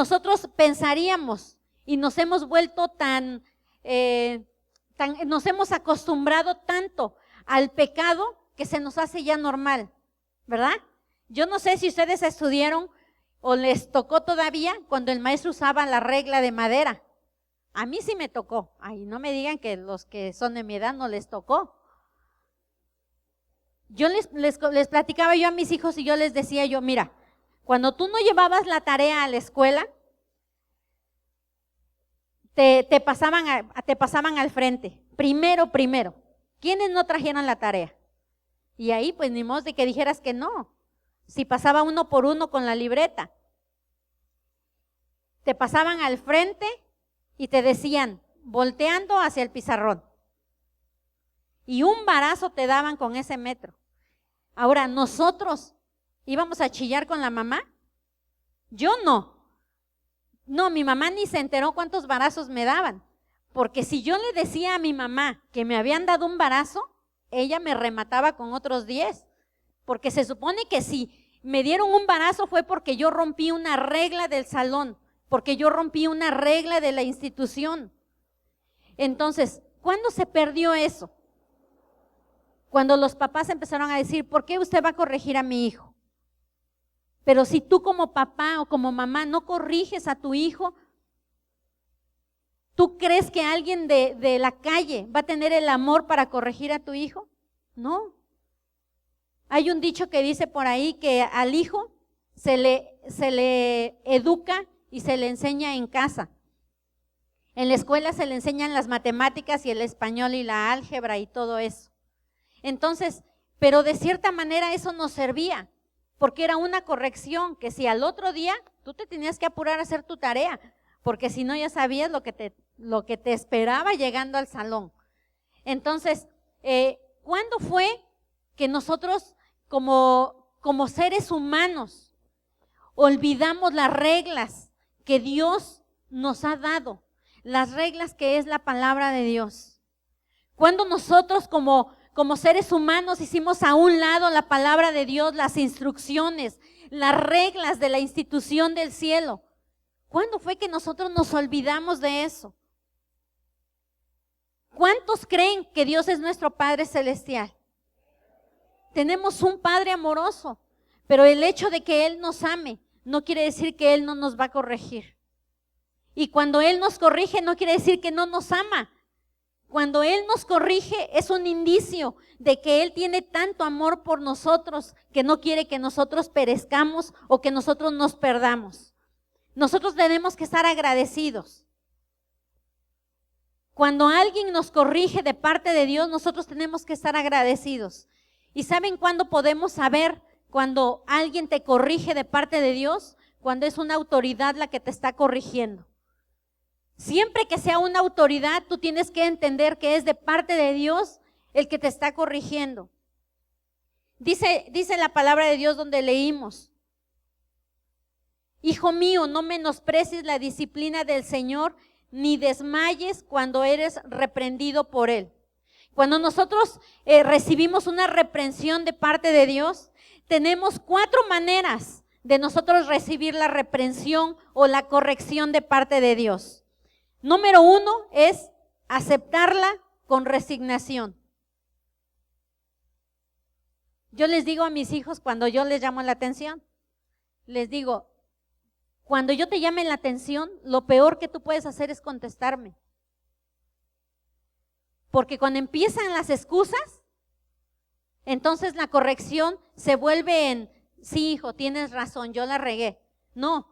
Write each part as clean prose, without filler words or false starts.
nosotros pensaríamos y nos hemos vuelto nos hemos acostumbrado tanto al pecado que se nos hace ya normal, ¿verdad? Yo no sé si ustedes estudiaron o les tocó todavía cuando el maestro usaba la regla de madera. A mí sí me tocó. Ay, no me digan que los que son de mi edad no les tocó. Yo les platicaba yo a mis hijos y yo les decía yo, mira, cuando tú no llevabas la tarea a la escuela, te pasaban al frente, primero. ¿Quiénes no trajeron la tarea? Y ahí pues ni modo de que dijeras que no, si pasaba uno por uno con la libreta. Te pasaban al frente y te decían, volteando hacia el pizarrón. Y un varazo te daban con ese metro. Ahora, nosotros íbamos a chillar con la mamá. Yo no. No, mi mamá ni se enteró cuántos varazos me daban. Porque si yo le decía a mi mamá que me habían dado un varazo, ella me remataba con otros 10. Porque se supone que si me dieron un varazo fue porque yo rompí una regla del salón, porque yo rompí una regla de la institución. Entonces, ¿cuándo se perdió eso? Cuando los papás empezaron a decir, ¿por qué usted va a corregir a mi hijo? Pero si tú como papá o como mamá no corriges a tu hijo, ¿tú crees que alguien de la calle va a tener el amor para corregir a tu hijo? No. Hay un dicho que dice por ahí que al hijo se le educa y se le enseña en casa. En la escuela se le enseñan las matemáticas y el español y la álgebra y todo eso. Entonces, pero de cierta manera eso nos servía, porque era una corrección, que si al otro día tú te tenías que apurar a hacer tu tarea, porque si no ya sabías lo que te esperaba llegando al salón. Entonces, ¿cuándo fue que nosotros como seres humanos olvidamos las reglas que Dios nos ha dado? Las reglas que es la palabra de Dios. Cuando nosotros como seres humanos hicimos a un lado la palabra de Dios, las instrucciones, las reglas de la institución del cielo. ¿Cuándo fue que nosotros nos olvidamos de eso? ¿Cuántos creen que Dios es nuestro Padre Celestial? Tenemos un Padre amoroso, pero el hecho de que Él nos ame no quiere decir que Él no nos va a corregir. Y cuando Él nos corrige no quiere decir que no nos ama. Cuando Él nos corrige es un indicio de que Él tiene tanto amor por nosotros que no quiere que nosotros perezcamos o que nosotros nos perdamos. Nosotros tenemos que estar agradecidos. Cuando alguien nos corrige de parte de Dios, nosotros tenemos que estar agradecidos. ¿Y saben cuándo podemos saber cuando alguien te corrige de parte de Dios? Cuando es una autoridad la que te está corrigiendo. Siempre que sea una autoridad, tú tienes que entender que es de parte de Dios el que te está corrigiendo. Dice la palabra de Dios donde leímos: Hijo mío, no menosprecies la disciplina del Señor, ni desmayes cuando eres reprendido por Él. Cuando nosotros recibimos una reprensión de parte de Dios, tenemos 4 maneras de nosotros recibir la reprensión o la corrección de parte de Dios. Número 1 es aceptarla con resignación. Yo les digo a mis hijos cuando yo les llamo la atención, les digo, cuando yo te llame la atención, lo peor que tú puedes hacer es contestarme. Porque cuando empiezan las excusas, entonces la corrección se vuelve en, sí, hijo, tienes razón, yo la regué. No,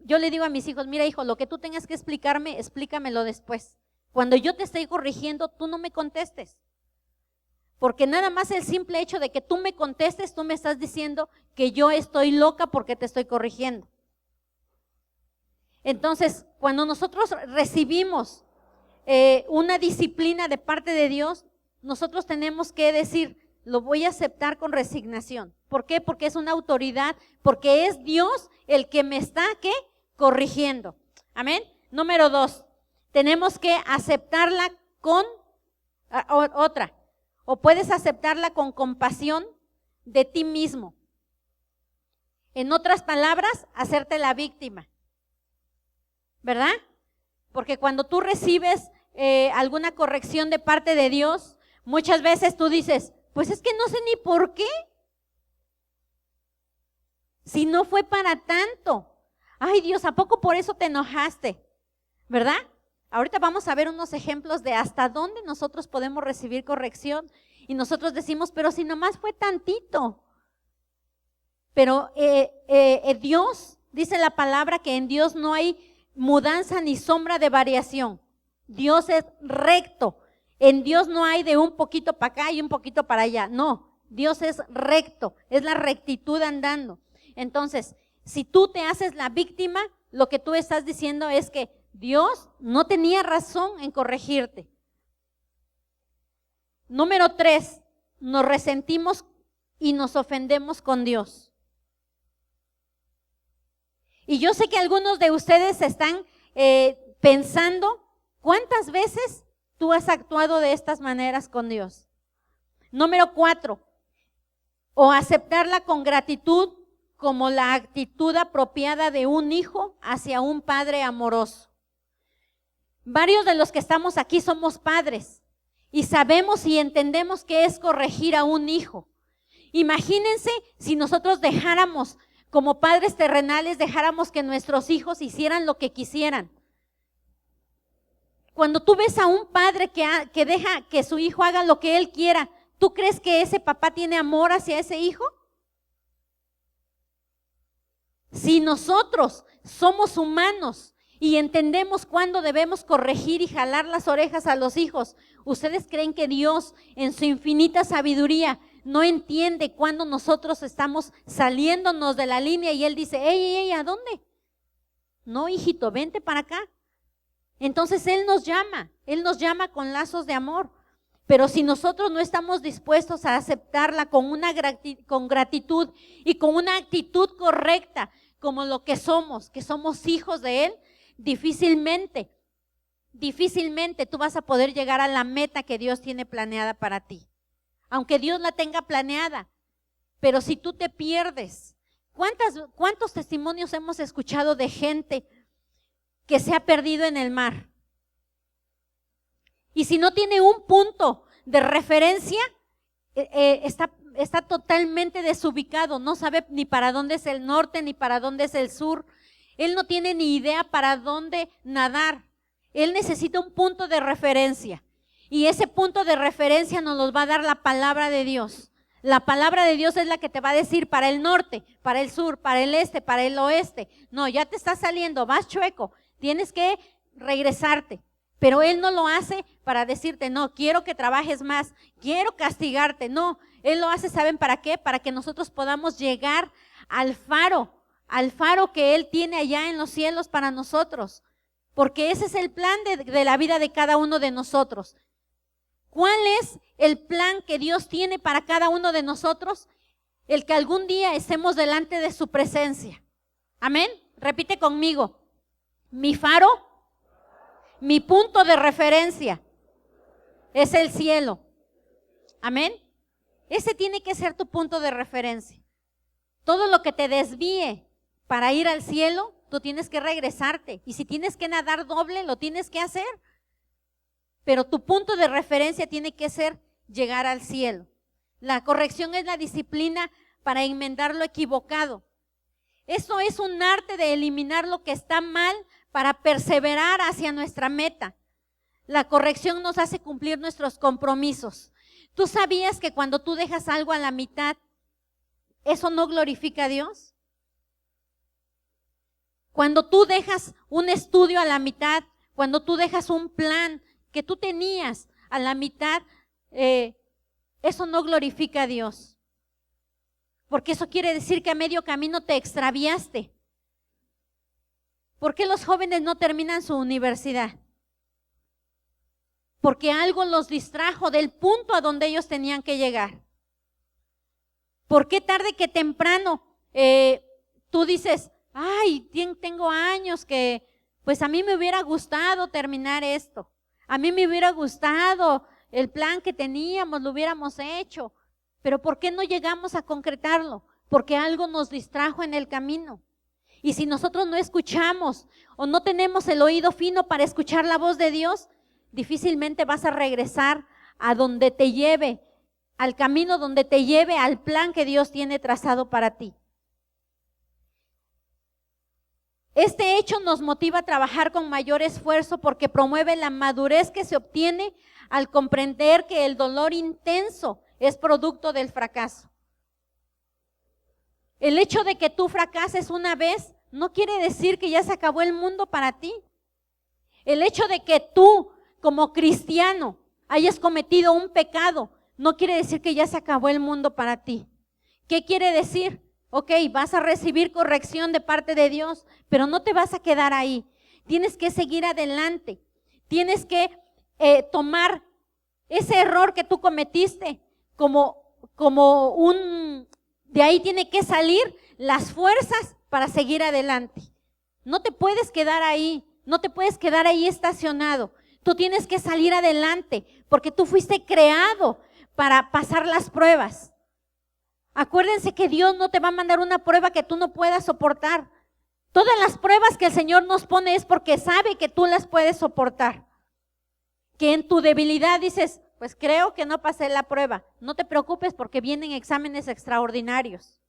yo le digo a mis hijos, mira, hijo, lo que tú tengas que explicarme, explícamelo después. Cuando yo te estoy corrigiendo, tú no me contestes. Porque nada más el simple hecho de que tú me contestes, tú me estás diciendo que yo estoy loca porque te estoy corrigiendo. Entonces, cuando nosotros recibimos una disciplina de parte de Dios, nosotros tenemos que decir, lo voy a aceptar con resignación. ¿Por qué? Porque es una autoridad, porque es Dios el que me está, ¿qué? Corrigiendo. Amén. Número 2, tenemos que aceptarla con otra. O puedes aceptarla con compasión de ti mismo. En otras palabras, hacerte la víctima. ¿verdad? Porque cuando tú recibes alguna corrección de parte de Dios, muchas veces tú dices, pues es que no sé ni por qué. Si no fue para tanto. Ay Dios, ¿a poco por eso te enojaste? ¿Verdad? Ahorita vamos a ver unos ejemplos de hasta dónde nosotros podemos recibir corrección. Y nosotros decimos, pero si nomás fue tantito. Pero Dios, dice la palabra que en Dios no hay mudanza ni sombra de variación. Dios es recto. En Dios no hay de un poquito para acá y un poquito para allá. No, Dios es recto, es la rectitud andando. Entonces, si tú te haces la víctima, lo que tú estás diciendo es que Dios no tenía razón en corregirte. Número 3, nos resentimos y nos ofendemos con Dios. Y yo sé que algunos de ustedes están pensando, ¿cuántas veces tú has actuado de estas maneras con Dios? Número 4, o aceptarla con gratitud como la actitud apropiada de un hijo hacia un padre amoroso. Varios de los que estamos aquí somos padres y sabemos y entendemos qué es corregir a un hijo. Imagínense si nosotros dejáramos, como padres terrenales, dejáramos que nuestros hijos hicieran lo que quisieran. Cuando tú ves a un padre que deja que su hijo haga lo que él quiera, ¿tú crees que ese papá tiene amor hacia ese hijo? Si nosotros somos humanos y entendemos cuándo debemos corregir y jalar las orejas a los hijos, ¿ustedes creen que Dios en su infinita sabiduría no entiende cuándo nosotros estamos saliéndonos de la línea y Él dice, ey, ¿a dónde? No, hijito, vente para acá. Entonces Él nos llama con lazos de amor. Pero si nosotros no estamos dispuestos a aceptarla con gratitud y con una actitud correcta, como lo que somos hijos de Él, difícilmente tú vas a poder llegar a la meta que Dios tiene planeada para ti. Aunque Dios la tenga planeada, pero si tú te pierdes, ¿cuántos testimonios hemos escuchado de gente que se ha perdido en el mar? Y si no tiene un punto de referencia, está totalmente desubicado, no sabe ni para dónde es el norte ni para dónde es el sur. Él no tiene ni idea para dónde nadar. Él necesita un punto de referencia. Y ese punto de referencia nos lo va a dar la palabra de Dios. La palabra de Dios es la que te va a decir para el norte, para el sur, para el este, para el oeste. No, ya te estás saliendo, vas chueco, tienes que regresarte. Pero Él no lo hace para decirte, no, quiero que trabajes más, quiero castigarte. No, Él lo hace, ¿saben para qué? Para que nosotros podamos llegar al faro que Él tiene allá en los cielos para nosotros. Porque ese es el plan de la vida de cada uno de nosotros. ¿Cuál es el plan que Dios tiene para cada uno de nosotros? El que algún día estemos delante de su presencia. Amén. Repite conmigo. Mi faro, mi punto de referencia es el cielo. Amén. Ese tiene que ser tu punto de referencia. Todo lo que te desvíe para ir al cielo, tú tienes que regresarte. Y si tienes que nadar doble, lo tienes que hacer. Pero tu punto de referencia tiene que ser llegar al cielo. La corrección es la disciplina para enmendar lo equivocado. Eso es un arte de eliminar lo que está mal para perseverar hacia nuestra meta. La corrección nos hace cumplir nuestros compromisos. ¿Tú sabías que cuando tú dejas algo a la mitad, eso no glorifica a Dios? Cuando tú dejas un estudio a la mitad, cuando tú dejas un plan que tú tenías a la mitad, eso no glorifica a Dios. Porque eso quiere decir que a medio camino te extraviaste. ¿Por qué los jóvenes no terminan su universidad? Porque algo los distrajo del punto a donde ellos tenían que llegar. ¿Por qué tarde que temprano tú dices, ay, tengo años que, pues a mí me hubiera gustado terminar esto. A mí me hubiera gustado el plan que teníamos, lo hubiéramos hecho. Pero ¿por qué no llegamos a concretarlo? Porque algo nos distrajo en el camino. Y si nosotros no escuchamos o no tenemos el oído fino para escuchar la voz de Dios, difícilmente vas a regresar a donde te lleve, al camino donde te lleve al plan que Dios tiene trazado para ti. Este hecho nos motiva a trabajar con mayor esfuerzo porque promueve la madurez que se obtiene al comprender que el dolor intenso es producto del fracaso. El hecho de que tú fracases una vez no quiere decir que ya se acabó el mundo para ti. El hecho de que tú, como cristiano, hayas cometido un pecado no quiere decir que ya se acabó el mundo para ti. ¿Qué quiere decir? Ok, vas a recibir corrección de parte de Dios, pero no te vas a quedar ahí. Tienes que seguir adelante. Tienes que tomar ese error que tú cometiste de ahí tiene que salir las fuerzas para seguir adelante. No te puedes quedar ahí, no te puedes quedar ahí estacionado. Tú tienes que salir adelante porque tú fuiste creado para pasar las pruebas. Acuérdense que Dios no te va a mandar una prueba que tú no puedas soportar. Todas las pruebas que el Señor nos pone es porque sabe que tú las puedes soportar. Que en tu debilidad dices, pues creo que no pasé la prueba. No te preocupes porque vienen exámenes extraordinarios.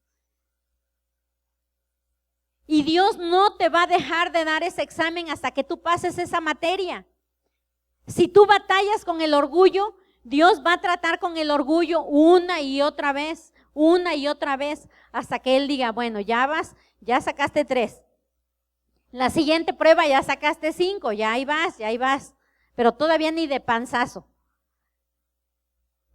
Y Dios no te va a dejar de dar ese examen hasta que tú pases esa materia. Si tú batallas con el orgullo, Dios va a tratar con el orgullo una y otra vez, hasta que Él diga, bueno, ya sacaste 3. La siguiente prueba ya sacaste 5, ya ahí vas, pero todavía ni de panzazo.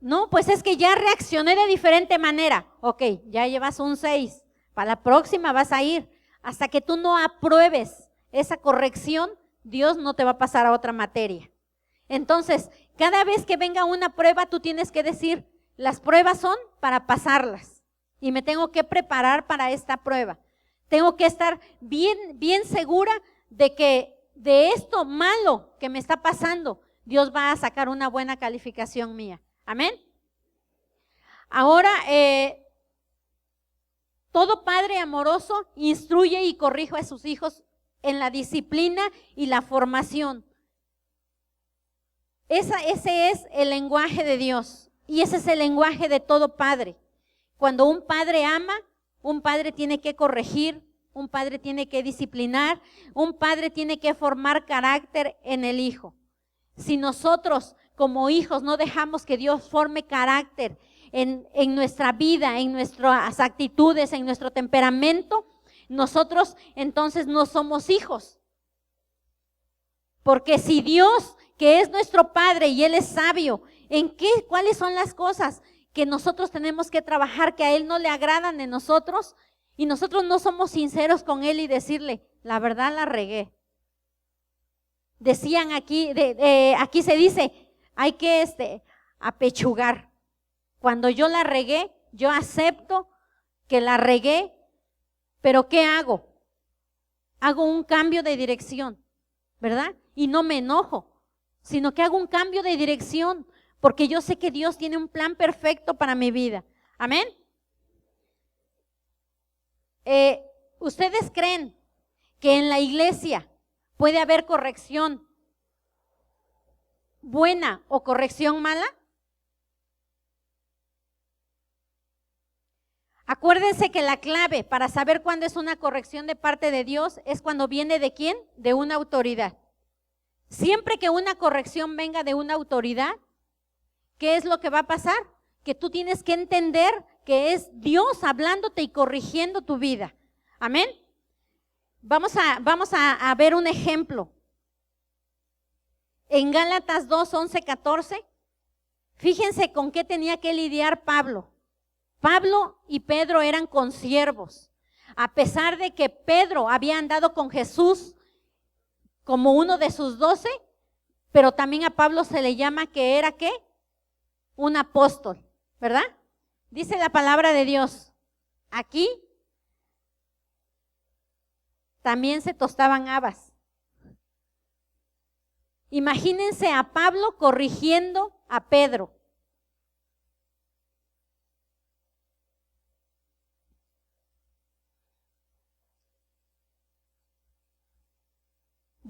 No, pues es que ya reaccioné de diferente manera. Ok, ya llevas un 6, para la próxima vas a ir. Hasta que tú no apruebes esa corrección, Dios no te va a pasar a otra materia. Entonces, cada vez que venga una prueba, tú tienes que decir, las pruebas son para pasarlas. Y me tengo que preparar para esta prueba. Tengo que estar bien segura de que de esto malo que me está pasando, Dios va a sacar una buena calificación mía. Amén. Ahora, todo padre amoroso instruye y corrige a sus hijos en la disciplina y la formación. Ese es el lenguaje de Dios y ese es el lenguaje de todo padre. Cuando un padre ama, un padre tiene que corregir, un padre tiene que disciplinar, un padre tiene que formar carácter en el hijo. Si nosotros como hijos no dejamos que Dios forme carácter en nuestra vida, en nuestras actitudes, en nuestro temperamento, nosotros entonces no somos hijos. Porque si Dios, que es nuestro Padre y Él es sabio, ¿cuáles son las cosas que nosotros tenemos que trabajar que a Él no le agradan de nosotros? Y nosotros no somos sinceros con Él y decirle, la verdad la regué. Decían aquí, aquí se dice, hay que apechugar. Cuando yo la regué, yo acepto que la regué, pero ¿qué hago? Hago un cambio de dirección, ¿verdad? Y no me enojo, sino que hago un cambio de dirección, porque yo sé que Dios tiene un plan perfecto para mi vida. Amén. ¿Ustedes creen que en la iglesia puede haber corrección buena o corrección mala? Acuérdense que la clave para saber cuándo es una corrección de parte de Dios es cuando viene ¿de quién? De una autoridad. Siempre que una corrección venga de una autoridad, ¿qué es lo que va a pasar? Que tú tienes que entender que es Dios hablándote y corrigiendo tu vida. Amén. Vamos a ver un ejemplo. En Gálatas 2, 11, 14, fíjense con qué tenía que lidiar Pablo. Pablo y Pedro eran consiervos. A pesar de que Pedro había andado con Jesús como uno de sus 12, pero también a Pablo se le llama que era ¿qué? Un apóstol, ¿verdad? Dice la palabra de Dios. Aquí también se tostaban habas. Imagínense a Pablo corrigiendo a Pedro.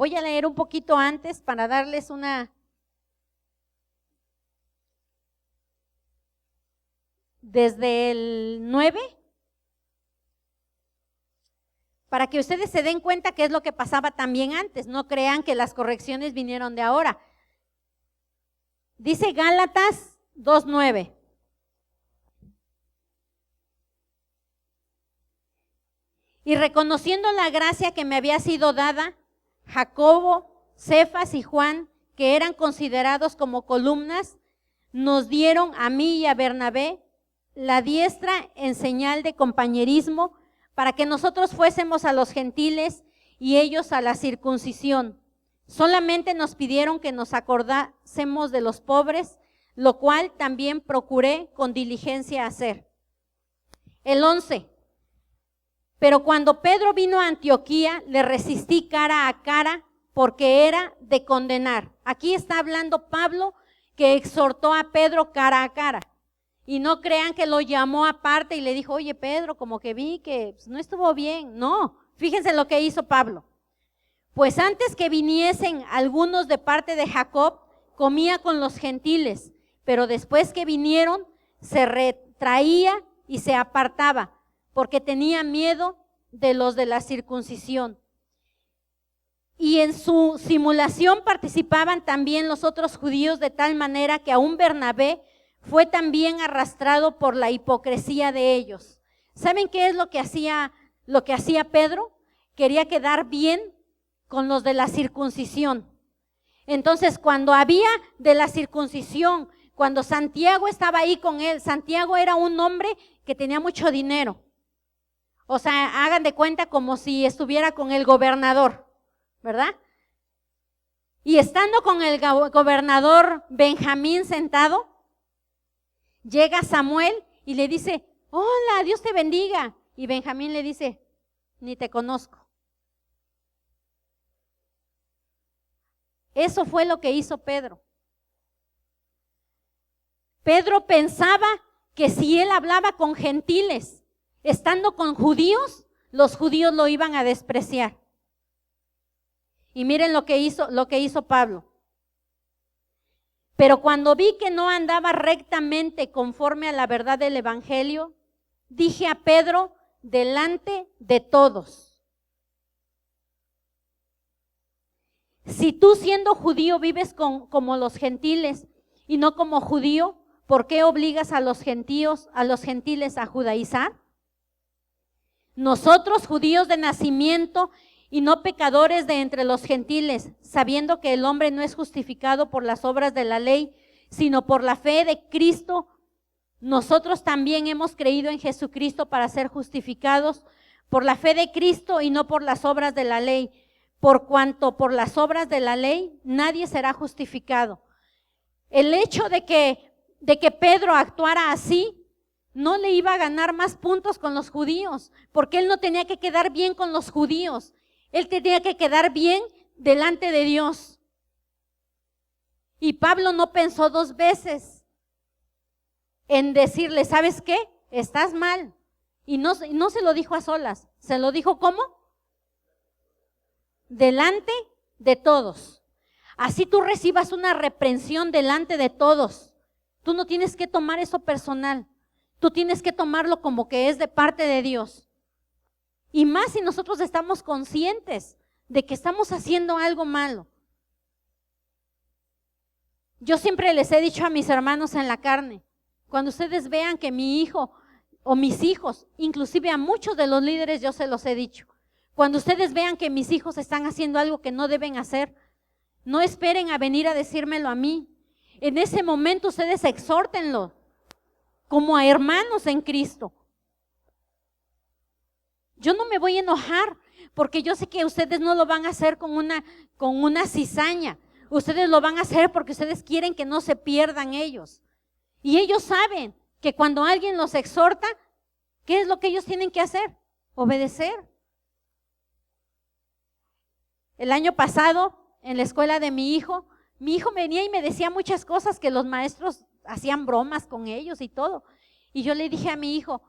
Voy a leer un poquito antes para darles desde el 9, para que ustedes se den cuenta qué es lo que pasaba también antes. No crean que las correcciones vinieron de ahora. Dice Gálatas 2:9. Y reconociendo la gracia que me había sido dada, Jacobo, Cefas y Juan, que eran considerados como columnas, nos dieron a mí y a Bernabé la diestra en señal de compañerismo para que nosotros fuésemos a los gentiles y ellos a la circuncisión. Solamente nos pidieron que nos acordásemos de los pobres, lo cual también procuré con diligencia hacer. El 11. Pero cuando Pedro vino a Antioquía, le resistí cara a cara porque era de condenar. Aquí está hablando Pablo que exhortó a Pedro cara a cara. Y no crean que lo llamó aparte y le dijo, oye Pedro, como que vi que no estuvo bien. No, fíjense lo que hizo Pablo. Pues antes que viniesen algunos de parte de Jacob, comía con los gentiles, pero después que vinieron, se retraía y se apartaba, porque tenía miedo de los de la circuncisión. Y en su simulación participaban también los otros judíos, de tal manera que aún Bernabé fue también arrastrado por la hipocresía de ellos. ¿Saben qué es lo que hacía Pedro? Quería quedar bien con los de la circuncisión. Entonces, cuando había de la circuncisión, cuando Santiago estaba ahí con él, Santiago era un hombre que tenía mucho dinero. O sea, hagan de cuenta como si estuviera con el gobernador, ¿verdad? Y estando con el gobernador Benjamín sentado, llega Samuel y le dice, hola, Dios te bendiga. Y Benjamín le dice, ni te conozco. Eso fue lo que hizo Pedro. Pedro pensaba que si él hablaba con gentiles, estando con judíos, los judíos lo iban a despreciar. Y miren lo que hizo Pablo. Pero cuando vi que no andaba rectamente conforme a la verdad del evangelio, dije a Pedro delante de todos: si tú siendo judío vives como los gentiles y no como judío, ¿por qué obligas a los gentiles a judaizar? Nosotros, judíos de nacimiento y no pecadores de entre los gentiles, sabiendo que el hombre no es justificado por las obras de la ley, sino por la fe de Cristo, nosotros también hemos creído en Jesucristo para ser justificados por la fe de Cristo y no por las obras de la ley, por cuanto por las obras de la ley nadie será justificado. El hecho de que Pedro actuara así no le iba a ganar más puntos con los judíos, porque él no tenía que quedar bien con los judíos, él tenía que quedar bien delante de Dios. Y Pablo no pensó dos veces en decirle, ¿sabes qué? Estás mal. Y no se lo dijo a solas, se lo dijo ¿cómo? Delante de todos. Así tú recibas una reprensión delante de todos. Tú no tienes que tomar eso personal. Tú tienes que tomarlo como que es de parte de Dios. Y más si nosotros estamos conscientes de que estamos haciendo algo malo. Yo siempre les he dicho a mis hermanos en la carne, cuando ustedes vean que mi hijo o mis hijos, inclusive a muchos de los líderes yo se los he dicho, cuando ustedes vean que mis hijos están haciendo algo que no deben hacer, no esperen a venir a decírmelo a mí. En ese momento ustedes exhórtenlo como a hermanos en Cristo. Yo no me voy a enojar porque yo sé que ustedes no lo van a hacer con una cizaña. Ustedes lo van a hacer porque ustedes quieren que no se pierdan ellos. Y ellos saben que cuando alguien los exhorta, ¿qué es lo que ellos tienen que hacer? Obedecer. El año pasado, en la escuela de mi hijo venía y me decía muchas cosas que los maestros hacían bromas con ellos y todo. Y yo le dije a mi hijo,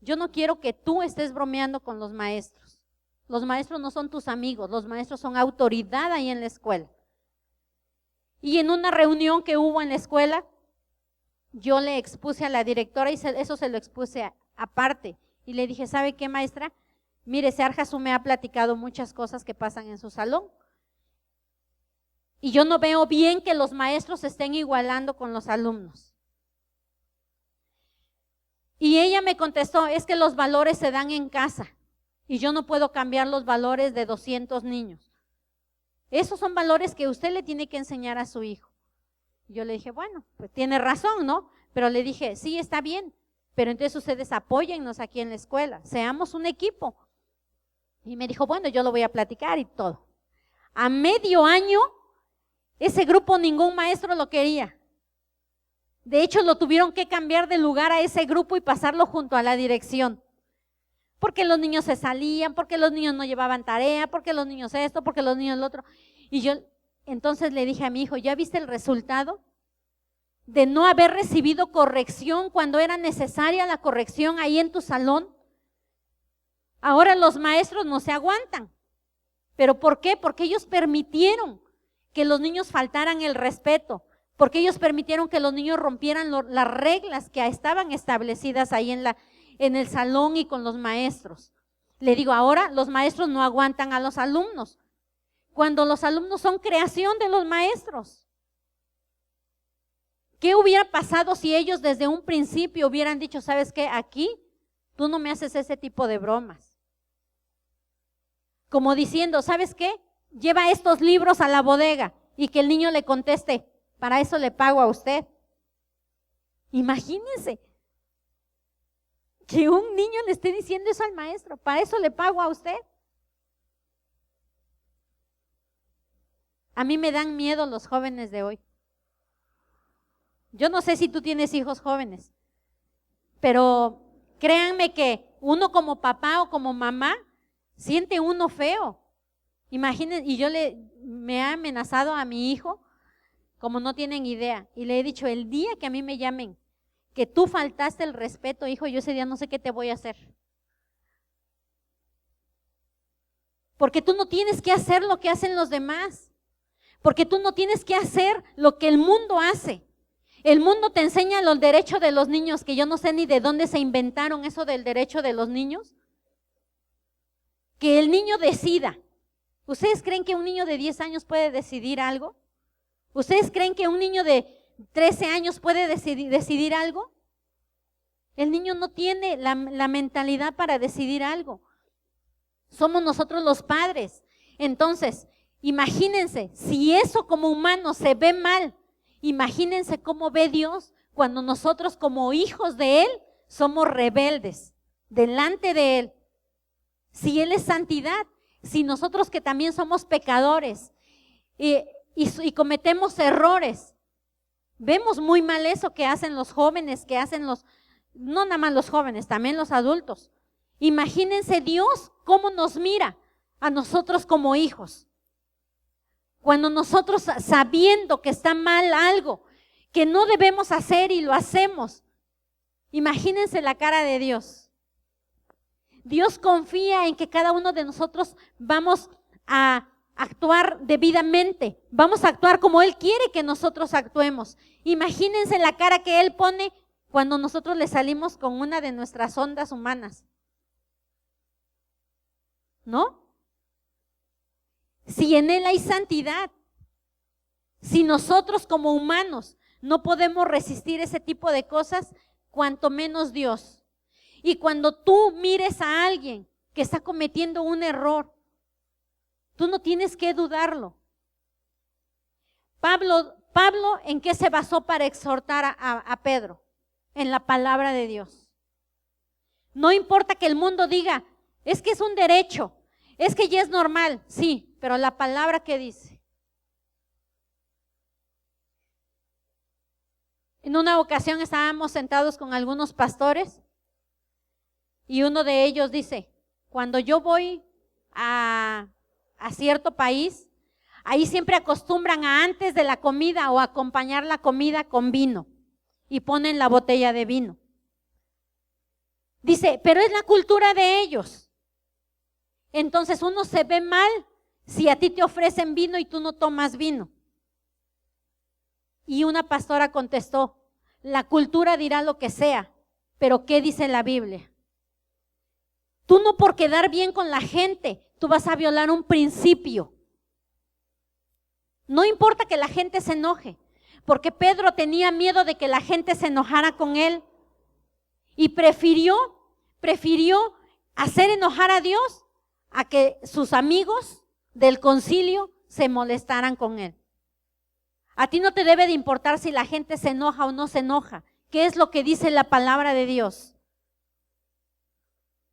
yo no quiero que tú estés bromeando con los maestros. Los maestros no son tus amigos, los maestros son autoridad ahí en la escuela. Y en una reunión que hubo en la escuela, yo le expuse a la directora y eso se lo expuse aparte. Y le dije, ¿sabe qué, maestra? Mire, Arjasu me ha platicado muchas cosas que pasan en su salón. Y yo no veo bien que los maestros se estén igualando con los alumnos. Y ella me contestó, es que los valores se dan en casa. Y yo no puedo cambiar los valores de 200 niños. Esos son valores que usted le tiene que enseñar a su hijo. Yo le dije, bueno, pues tiene razón, ¿no? Pero le dije, sí, está bien, pero entonces ustedes apóyennos aquí en la escuela, seamos un equipo. Y me dijo, bueno, yo lo voy a platicar y todo. A medio año, ese grupo ningún maestro lo quería. De hecho, lo tuvieron que cambiar de lugar a ese grupo y pasarlo junto a la dirección. Porque los niños se salían, porque los niños no llevaban tarea, porque los niños esto, porque los niños lo otro. Y yo entonces le dije a mi hijo, ¿ya viste el resultado de no haber recibido corrección cuando era necesaria la corrección ahí en tu salón? Ahora los maestros no se aguantan. ¿Pero por qué? Porque ellos permitieron que los niños faltaran el respeto, porque ellos permitieron que los niños rompieran las reglas que estaban establecidas ahí en el salón y con los maestros. Le digo, ahora los maestros no aguantan a los alumnos, cuando los alumnos son creación de los maestros. ¿Qué hubiera pasado si ellos desde un principio hubieran dicho, sabes qué, aquí tú no me haces ese tipo de bromas? Como diciendo, ¿sabes qué? Lleva estos libros a la bodega y que el niño le conteste, para eso le pago a usted. Imagínense que un niño le esté diciendo eso al maestro, para eso le pago a usted. A mí me dan miedo los jóvenes de hoy. Yo no sé si tú tienes hijos jóvenes, pero créanme que uno como papá o como mamá siente uno feo. Imagínense, y me he amenazado a mi hijo, como no tienen idea, y le he dicho, el día que a mí me llamen, que tú faltaste el respeto, hijo, yo ese día no sé qué te voy a hacer. Porque tú no tienes que hacer lo que hacen los demás. Porque tú no tienes que hacer lo que el mundo hace. El mundo te enseña los derechos de los niños, que yo no sé ni de dónde se inventaron eso del derecho de los niños. Que el niño decida. ¿Ustedes creen que un niño de 10 años puede decidir algo? ¿Ustedes creen que un niño de 13 años puede decidir algo? El niño no tiene la mentalidad para decidir algo. Somos nosotros los padres. Entonces, imagínense, si eso como humanos se ve mal, imagínense cómo ve Dios cuando nosotros como hijos de Él somos rebeldes delante de Él. Si Él es santidad, si nosotros que también somos pecadores y cometemos errores, vemos muy mal eso que hacen los jóvenes, que hacen no nada más los jóvenes, también los adultos. Imagínense Dios cómo nos mira a nosotros como hijos. Cuando nosotros sabiendo que está mal algo, que no debemos hacer y lo hacemos, imagínense la cara de Dios. Dios confía en que cada uno de nosotros vamos a actuar debidamente, vamos a actuar como Él quiere que nosotros actuemos. Imagínense la cara que Él pone cuando nosotros le salimos con una de nuestras ondas humanas. ¿No? Si en Él hay santidad, si nosotros como humanos no podemos resistir ese tipo de cosas, cuanto menos Dios. Y cuando tú mires a alguien que está cometiendo un error, tú no tienes que dudarlo. Pablo, ¿en qué se basó para exhortar a Pedro? En la palabra de Dios. No importa que el mundo diga, es que es un derecho, es que ya es normal, sí, pero la palabra que dice. En una ocasión estábamos sentados con algunos pastores y uno de ellos dice, cuando yo voy a cierto país, ahí siempre acostumbran a antes de la comida o acompañar la comida con vino y ponen la botella de vino. Dice, pero es la cultura de ellos. Entonces uno se ve mal si a ti te ofrecen vino y tú no tomas vino. Y una pastora contestó, la cultura dirá lo que sea, pero ¿qué dice la Biblia? Tú no por quedar bien con la gente, tú vas a violar un principio. No importa que la gente se enoje, porque Pedro tenía miedo de que la gente se enojara con él y prefirió hacer enojar a Dios a que sus amigos del concilio se molestaran con él. A ti no te debe de importar si la gente se enoja o no se enoja. ¿Qué es lo que dice la palabra de Dios?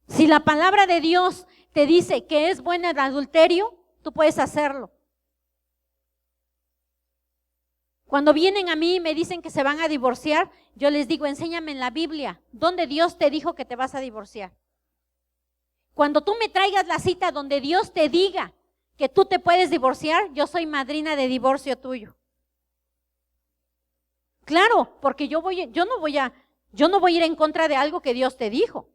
Si la palabra de Dios te dice que es bueno el adulterio, tú puedes hacerlo. Cuando vienen a mí y me dicen que se van a divorciar, yo les digo, enséñame en la Biblia, ¿dónde Dios te dijo que te vas a divorciar? Cuando tú me traigas la cita donde Dios te diga que tú te puedes divorciar, yo soy madrina de divorcio tuyo. Claro, porque yo no voy a ir en contra de algo que Dios te dijo.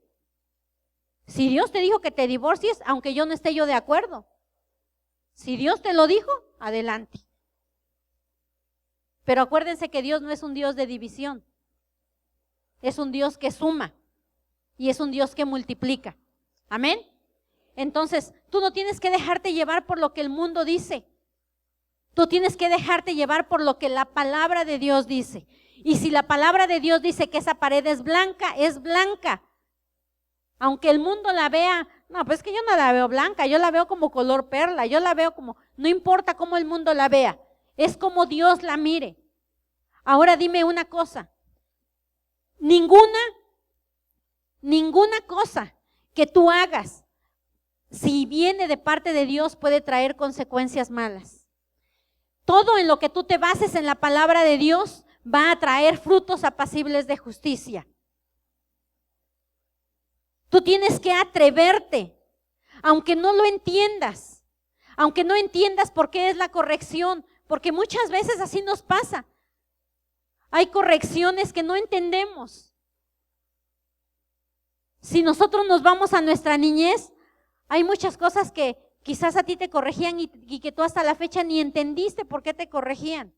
Si Dios te dijo que te divorcies, aunque yo no esté yo de acuerdo. Si Dios te lo dijo, adelante. Pero acuérdense que Dios no es un Dios de división. Es un Dios que suma y es un Dios que multiplica. Amén. Entonces, tú no tienes que dejarte llevar por lo que el mundo dice. Tú tienes que dejarte llevar por lo que la palabra de Dios dice. Y si la palabra de Dios dice que esa pared es blanca, es blanca. Aunque el mundo la vea, no, pues es que yo no la veo blanca, yo la veo como color perla, yo la veo como, no importa cómo el mundo la vea, es como Dios la mire. Ahora dime una cosa, ninguna cosa que tú hagas, si viene de parte de Dios, puede traer consecuencias malas. Todo en lo que tú te bases en la palabra de Dios va a traer frutos apacibles de justicia. Tú tienes que atreverte, aunque no lo entiendas, aunque no entiendas por qué es la corrección, porque muchas veces así nos pasa. Hay correcciones que no entendemos. Si nosotros nos vamos a nuestra niñez, hay muchas cosas que quizás a ti te corregían y que tú hasta la fecha ni entendiste por qué te corregían.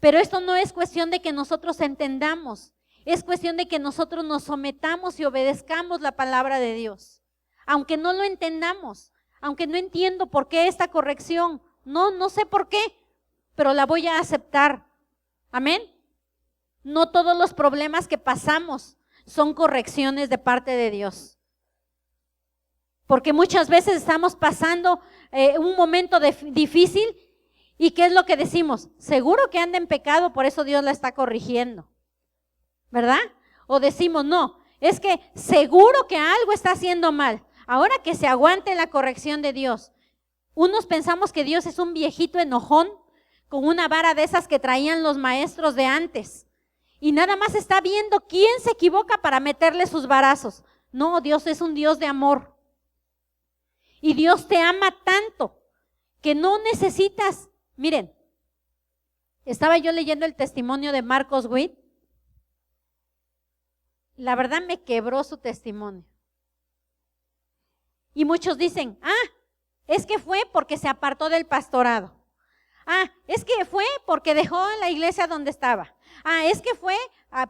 Pero esto no es cuestión de que nosotros entendamos. Es cuestión de que nosotros nos sometamos y obedezcamos la palabra de Dios. Aunque no lo entendamos, aunque no entiendo por qué esta corrección, no sé por qué, pero la voy a aceptar. Amén. No todos los problemas que pasamos son correcciones de parte de Dios. Porque muchas veces estamos pasando un momento difícil y ¿qué es lo que decimos? Seguro que anda en pecado, por eso Dios la está corrigiendo. ¿Verdad? O decimos, no, es que seguro que algo está haciendo mal. Ahora que se aguante la corrección de Dios. Unos pensamos que Dios es un viejito enojón con una vara de esas que traían los maestros de antes. Y nada más está viendo quién se equivoca para meterle sus varazos. No, Dios es un Dios de amor. Y Dios te ama tanto que no necesitas. Miren, estaba yo leyendo el testimonio de Marcos Witt. La verdad me quebró su testimonio. Y muchos dicen, es que fue porque se apartó del pastorado. Es que fue porque dejó la iglesia donde estaba. Es que fue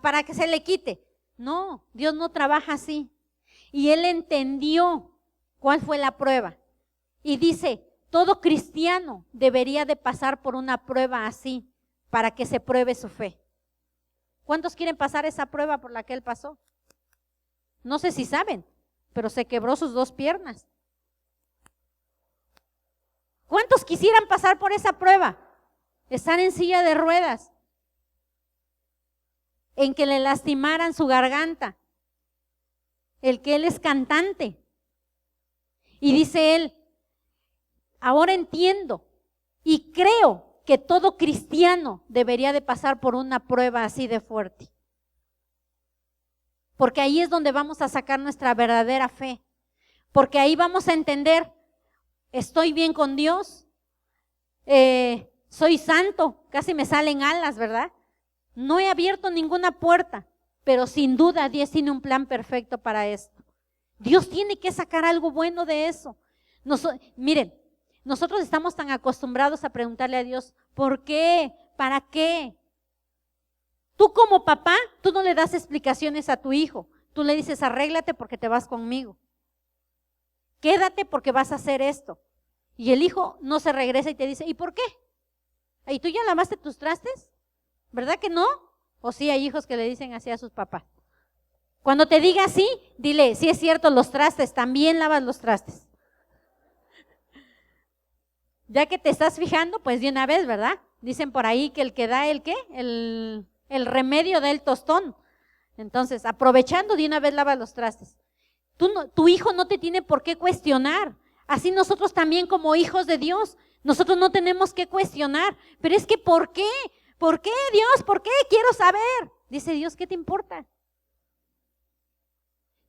para que se le quite. No, Dios no trabaja así. Y él entendió cuál fue la prueba. Y dice, todo cristiano debería de pasar por una prueba así para que se pruebe su fe. ¿Cuántos quieren pasar esa prueba por la que él pasó? No sé si saben, pero se quebró sus 2 piernas. ¿Cuántos quisieran pasar por esa prueba? Estar en silla de ruedas, en que le lastimaran su garganta, el que él es cantante. Y dice él, ahora entiendo y creo que todo cristiano debería de pasar por una prueba así de fuerte. Porque ahí es donde vamos a sacar nuestra verdadera fe. Porque ahí vamos a entender, estoy bien con Dios, soy santo, casi me salen alas, ¿verdad? No he abierto ninguna puerta, pero sin duda Dios tiene un plan perfecto para esto. Dios tiene que sacar algo bueno de eso. Miren, nosotros estamos tan acostumbrados a preguntarle a Dios, ¿por qué? ¿Para qué? Tú como papá, tú no le das explicaciones a tu hijo. Tú le dices, arréglate porque te vas conmigo. Quédate porque vas a hacer esto. Y el hijo no se regresa y te dice, ¿y por qué? ¿Y tú ya lavaste tus trastes? ¿Verdad que no? O sí, hay hijos que le dicen así a sus papás. Cuando te diga así, dile, sí es cierto, los trastes, también lavas los trastes. Ya que te estás fijando, pues de una vez, ¿verdad? Dicen por ahí que el que da el ¿qué? El remedio del tostón. Entonces, aprovechando, de una vez lava los trastes. Tu hijo no te tiene por qué cuestionar. Así nosotros también como hijos de Dios, nosotros no tenemos que cuestionar. Pero es que ¿por qué? ¿Por qué, Dios? ¿Por qué? Quiero saber. Dice Dios, ¿qué te importa?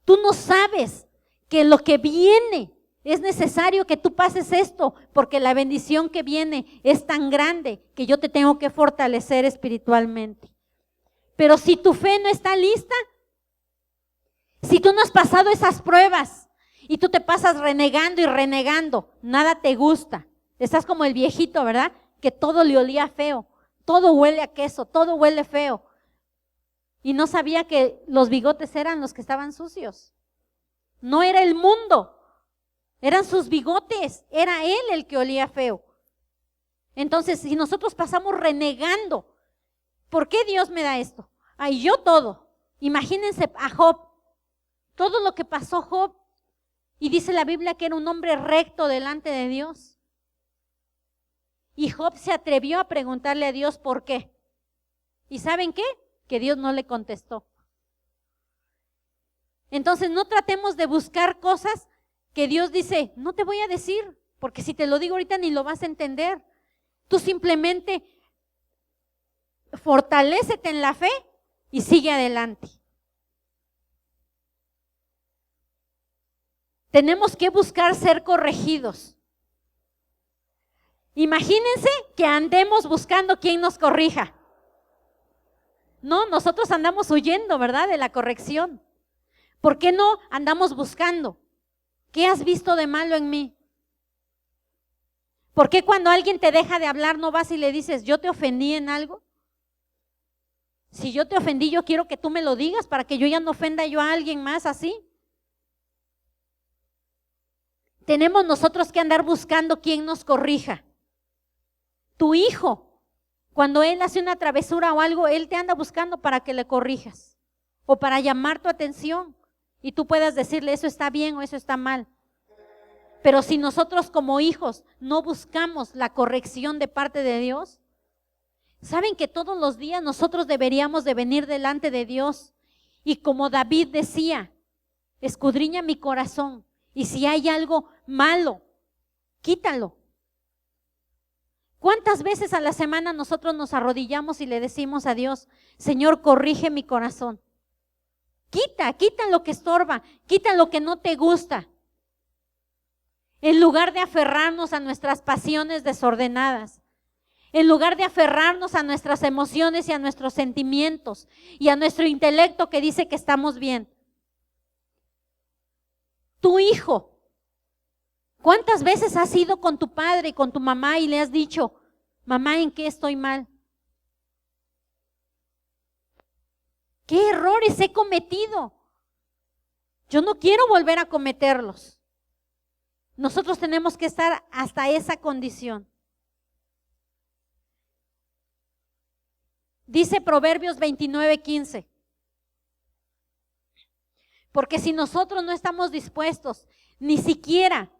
Tú no sabes que lo que viene es necesario que tú pases esto, porque la bendición que viene es tan grande que yo te tengo que fortalecer espiritualmente. Pero si tu fe no está lista, si tú no has pasado esas pruebas y tú te pasas renegando y renegando, nada te gusta. Estás como el viejito, ¿verdad? Que todo le olía feo, todo huele a queso, todo huele feo. Y no sabía que los bigotes eran los que estaban sucios. No era el mundo, eran sus bigotes, era él el que olía feo. Entonces, si nosotros pasamos renegando, ¿por qué Dios me da esto? Ay, yo todo. Imagínense a Job, todo lo que pasó Job. Y dice la Biblia que era un hombre recto delante de Dios. Y Job se atrevió a preguntarle a Dios por qué. ¿Y saben qué? Que Dios no le contestó. Entonces no tratemos de buscar cosas que Dios dice, no te voy a decir, porque si te lo digo ahorita ni lo vas a entender. Tú simplemente fortalécete en la fe y sigue adelante. Tenemos que buscar ser corregidos. Imagínense que andemos buscando quien nos corrija. No, nosotros andamos huyendo, ¿verdad? De la corrección. ¿Por qué no andamos buscando? ¿Qué has visto de malo en mí? ¿Por qué cuando alguien te deja de hablar no vas y le dices, yo te ofendí en algo? Si yo te ofendí, yo quiero que tú me lo digas para que yo ya no ofenda yo a alguien más así. Tenemos nosotros que andar buscando quien nos corrija. Tu hijo, cuando él hace una travesura o algo, él te anda buscando para que le corrijas o para llamar tu atención y tú puedas decirle eso está bien o eso está mal. Pero si nosotros como hijos no buscamos la corrección de parte de Dios, ¿saben que todos los días nosotros deberíamos de venir delante de Dios? Y como David decía, escudriña mi corazón y si hay algo malo, quítalo. ¿Cuántas veces a la semana nosotros nos arrodillamos y le decimos a Dios, Señor, corrige mi corazón? Quita lo que estorba, quita lo que no te gusta. En lugar de aferrarnos a nuestras pasiones desordenadas, en lugar de aferrarnos a nuestras emociones y a nuestros sentimientos y a nuestro intelecto que dice que estamos bien. Tu hijo, ¿cuántas veces has ido con tu padre y con tu mamá y le has dicho, mamá, ¿en qué estoy mal? ¿Qué errores he cometido? Yo no quiero volver a cometerlos. Nosotros tenemos que estar hasta esa condición. Dice Proverbios 29:15. Porque si nosotros no estamos dispuestos ni siquiera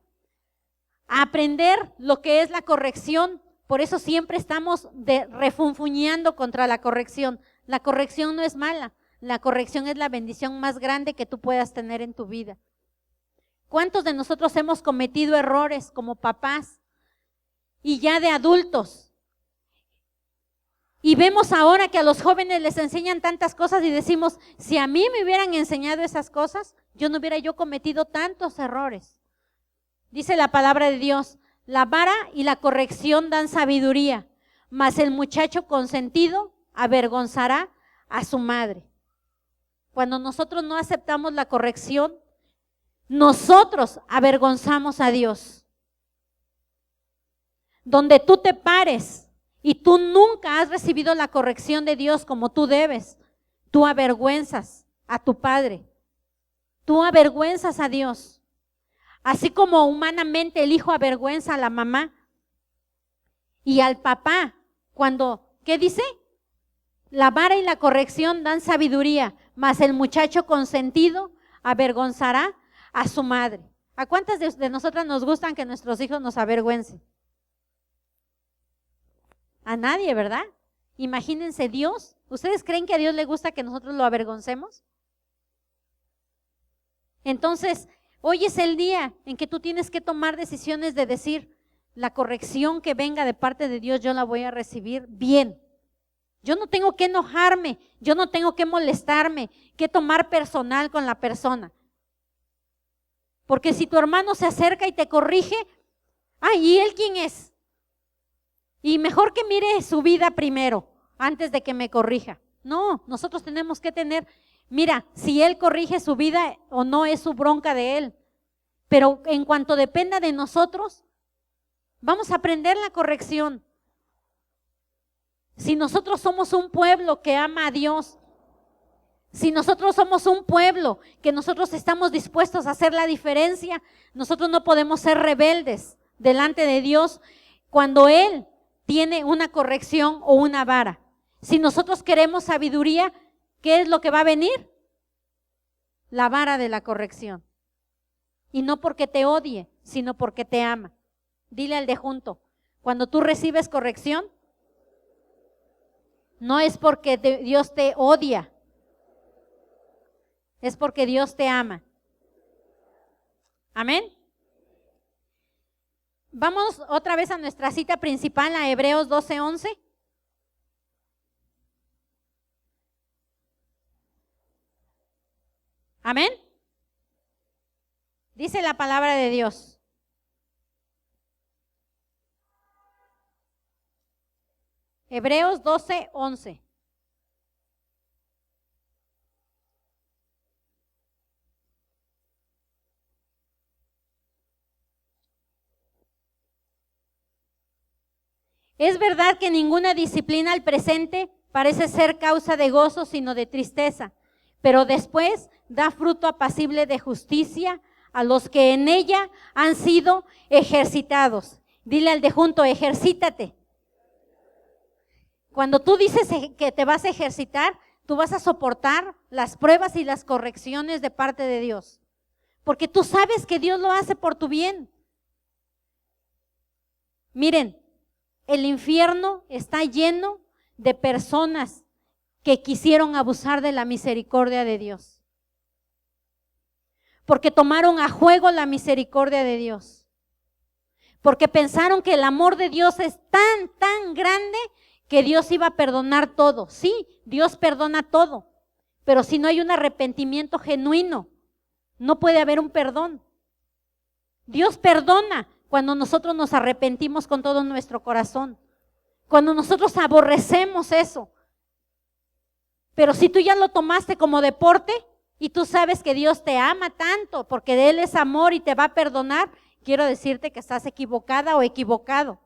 a aprender lo que es la corrección, por eso siempre estamos refunfuñando contra la corrección. La corrección no es mala, la corrección es la bendición más grande que tú puedas tener en tu vida. ¿Cuántos de nosotros hemos cometido errores como papás y ya de adultos? Y vemos ahora que a los jóvenes les enseñan tantas cosas y decimos, si a mí me hubieran enseñado esas cosas, yo no hubiera yo cometido tantos errores. Dice la palabra de Dios, la vara y la corrección dan sabiduría, mas el muchacho consentido avergonzará a su madre. Cuando nosotros no aceptamos la corrección, nosotros avergonzamos a Dios. Donde tú te pares y tú nunca has recibido la corrección de Dios como tú debes, tú avergüenzas a tu Padre. Tú avergüenzas a Dios. Así como humanamente el hijo avergüenza a la mamá y al papá. Cuando, ¿qué dice? La vara y la corrección dan sabiduría, mas el muchacho consentido avergonzará a su madre. ¿A cuántas de nosotras nos gustan que nuestros hijos nos avergüencen? A nadie, ¿verdad? Imagínense Dios. ¿Ustedes creen que a Dios le gusta que nosotros lo avergoncemos? Entonces, hoy es el día en que tú tienes que tomar decisiones de decir, la corrección que venga de parte de Dios yo la voy a recibir bien. Yo no tengo que enojarme, yo no tengo que molestarme, que tomar personal con la persona. Porque si tu hermano se acerca y te corrige, ¿y él quién es? Y mejor que mire su vida primero, antes de que me corrija. No, nosotros tenemos que tener, mira, si él corrige su vida o no es su bronca de él. Pero en cuanto dependa de nosotros, vamos a aprender la corrección. Si nosotros somos un pueblo que ama a Dios, si nosotros somos un pueblo que nosotros estamos dispuestos a hacer la diferencia, nosotros no podemos ser rebeldes delante de Dios cuando Él tiene una corrección o una vara. Si nosotros queremos sabiduría, ¿qué es lo que va a venir? La vara de la corrección. Y no porque te odie, sino porque te ama. Dile al de junto, cuando tú recibes corrección, no es porque Dios te odia, es porque Dios te ama. Amén. Vamos otra vez a nuestra cita principal, a Hebreos 12:11. Amén. Dice la palabra de Dios. Hebreos 12:11. Es verdad que ninguna disciplina al presente parece ser causa de gozo, sino de tristeza, pero después da fruto apacible de justicia a los que en ella han sido ejercitados. Dile al de junto, ejercítate. Cuando tú dices que te vas a ejercitar, tú vas a soportar las pruebas y las correcciones de parte de Dios. Porque tú sabes que Dios lo hace por tu bien. Miren, el infierno está lleno de personas que quisieron abusar de la misericordia de Dios. Porque tomaron a juego la misericordia de Dios. Porque pensaron que el amor de Dios es tan grande que Dios iba a perdonar todo. Sí, Dios perdona todo, pero si no hay un arrepentimiento genuino, no puede haber un perdón. Dios perdona cuando nosotros nos arrepentimos con todo nuestro corazón, cuando nosotros aborrecemos eso. Pero si tú ya lo tomaste como deporte y tú sabes que Dios te ama tanto porque de Él es amor y te va a perdonar, quiero decirte que estás equivocada o equivocado.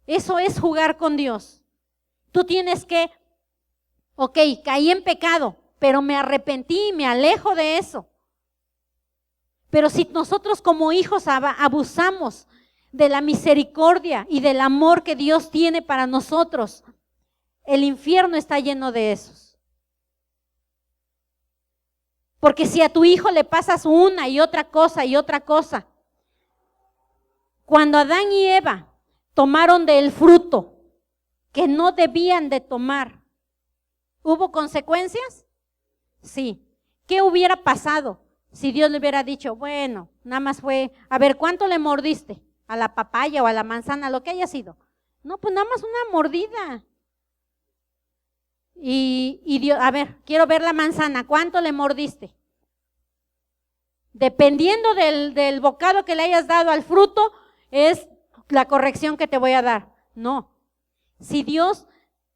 Eso es jugar con Dios. Tú tienes que, caí en pecado, pero me arrepentí y me alejo de eso. Pero si nosotros como hijos abusamos de la misericordia y del amor que Dios tiene para nosotros, el infierno está lleno de esos. Porque si a tu hijo le pasas una y otra cosa, cuando Adán y Eva tomaron del fruto que no debían de tomar, ¿hubo consecuencias? Sí. ¿Qué hubiera pasado si Dios le hubiera dicho, bueno, nada más fue, a ver, ¿cuánto le mordiste? A la papaya o a la manzana, lo que haya sido. No, pues nada más una mordida. Y Dios, a ver, quiero ver la manzana, ¿cuánto le mordiste? Dependiendo del bocado que le hayas dado al fruto, es la corrección que te voy a dar. No. Si Dios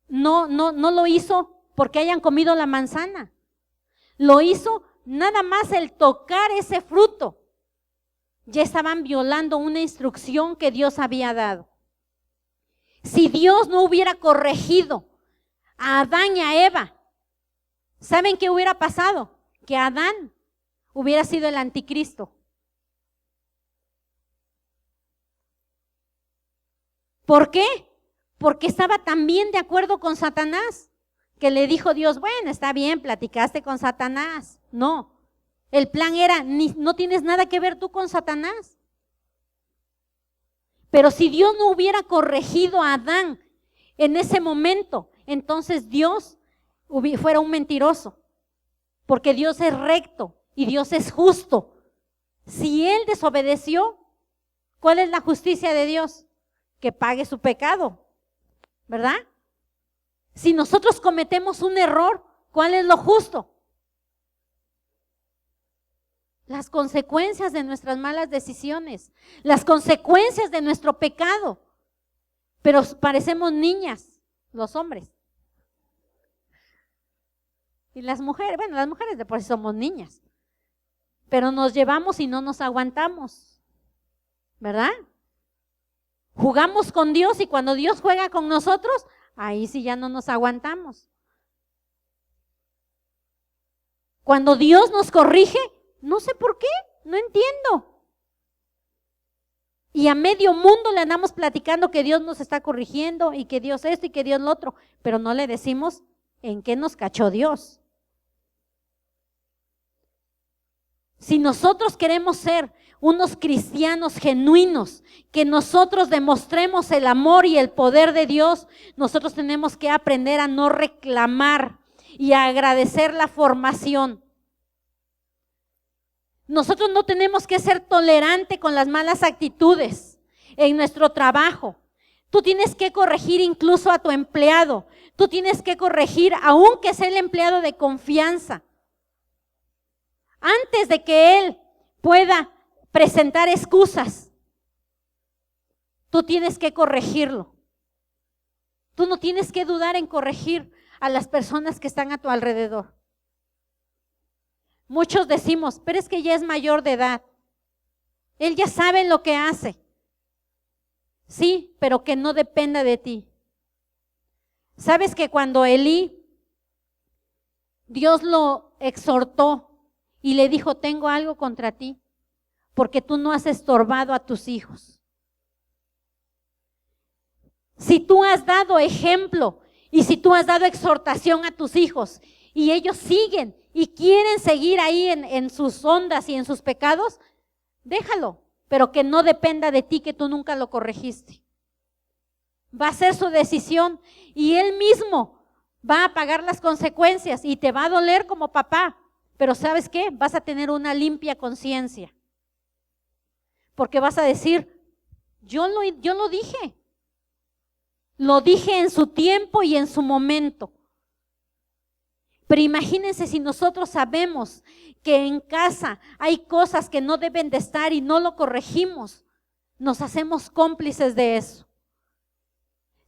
no lo hizo porque hayan comido la manzana, lo hizo nada más el tocar ese fruto, ya estaban violando una instrucción que Dios había dado. Si Dios no hubiera corregido a Adán y a Eva, ¿saben qué hubiera pasado? Que Adán hubiera sido el anticristo. ¿Por qué? Porque estaba también de acuerdo con Satanás, que le dijo Dios, bueno, está bien, platicaste con Satanás. No, el plan era, no tienes nada que ver tú con Satanás. Pero si Dios no hubiera corregido a Adán en ese momento, entonces Dios fuera un mentiroso, porque Dios es recto y Dios es justo. Si él desobedeció, ¿cuál es la justicia de Dios? Que pague su pecado, ¿verdad? Si nosotros cometemos un error, ¿cuál es lo justo? Las consecuencias de nuestras malas decisiones, las consecuencias de nuestro pecado. Pero parecemos niñas, los hombres. Y las mujeres, bueno, las mujeres de por sí somos niñas, pero nos llevamos y no nos aguantamos, ¿verdad? Jugamos con Dios y cuando Dios juega con nosotros, ahí sí ya no nos aguantamos. Cuando Dios nos corrige, no sé por qué, no entiendo. Y a medio mundo le andamos platicando que Dios nos está corrigiendo y que Dios esto y que Dios lo otro, pero no le decimos en qué nos cachó Dios. Si nosotros queremos ser unos cristianos genuinos, que nosotros demostremos el amor y el poder de Dios, nosotros tenemos que aprender a no reclamar y a agradecer la formación. Nosotros no tenemos que ser tolerantes con las malas actitudes en nuestro trabajo. Tú tienes que corregir incluso a tu empleado. Tú tienes que corregir aunque sea el empleado de confianza. Antes de que él pueda presentar excusas, tú tienes que corregirlo. Tú no tienes que dudar en corregir a las personas que están a tu alrededor. Muchos decimos, pero es que ya es mayor de edad. Él ya sabe lo que hace. Sí, pero que no dependa de ti. ¿Sabes que cuando Elí, Dios lo exhortó y le dijo, tengo algo contra ti, porque tú no has estorbado a tus hijos? Si tú has dado ejemplo y si tú has dado exhortación a tus hijos y ellos siguen y quieren seguir ahí en sus ondas y en sus pecados, déjalo, pero que no dependa de ti, que tú nunca lo corregiste. Va a ser su decisión y él mismo va a pagar las consecuencias y te va a doler como papá, pero ¿sabes qué? Vas a tener una limpia conciencia, porque vas a decir, yo lo dije en su tiempo y en su momento. Pero imagínense si nosotros sabemos que en casa hay cosas que no deben de estar y no lo corregimos, nos hacemos cómplices de eso.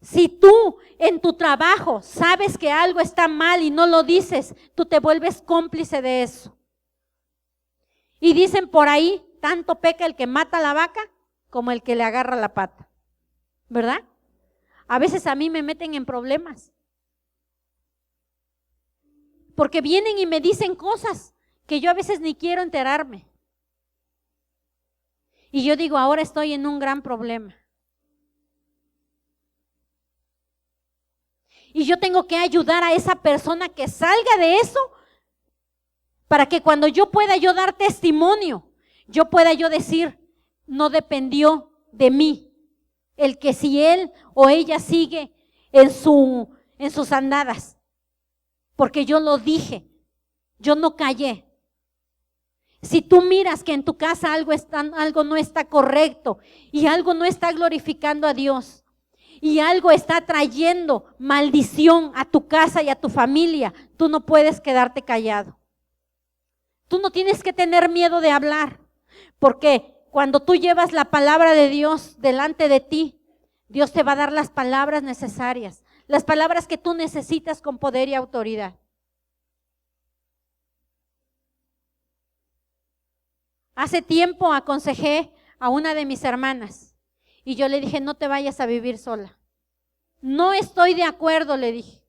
Si tú en tu trabajo sabes que algo está mal y no lo dices, tú te vuelves cómplice de eso. Y dicen por ahí, tanto peca el que mata a la vaca como el que le agarra la pata, ¿verdad? A veces a mí me meten en problemas, porque vienen y me dicen cosas que yo a veces ni quiero enterarme. Y yo digo, ahora estoy en un gran problema. Y yo tengo que ayudar a esa persona que salga de eso, para que cuando yo pueda yo dar testimonio, yo pueda yo decir, no dependió de mí. El que si él o ella sigue en sus andadas, porque yo lo dije, yo no callé. Si tú miras que en tu casa algo no está correcto y algo no está glorificando a Dios y algo está trayendo maldición a tu casa y a tu familia, tú no puedes quedarte callado. Tú no tienes que tener miedo de hablar, porque cuando tú llevas la palabra de Dios delante de ti, Dios te va a dar las palabras necesarias, las palabras que tú necesitas con poder y autoridad. Hace tiempo aconsejé a una de mis hermanas y yo le dije, no te vayas a vivir sola. No estoy de acuerdo, le dije.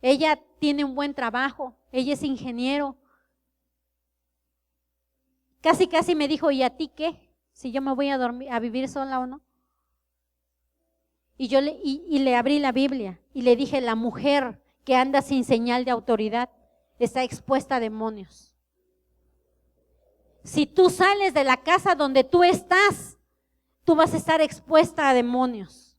Ella tiene un buen trabajo, ella es ingeniero. Casi me dijo, ¿y a ti qué? Si yo me voy a vivir sola o no. Y yo le abrí la Biblia y le dije, la mujer que anda sin señal de autoridad está expuesta a demonios. Si tú sales de la casa donde tú estás, tú vas a estar expuesta a demonios.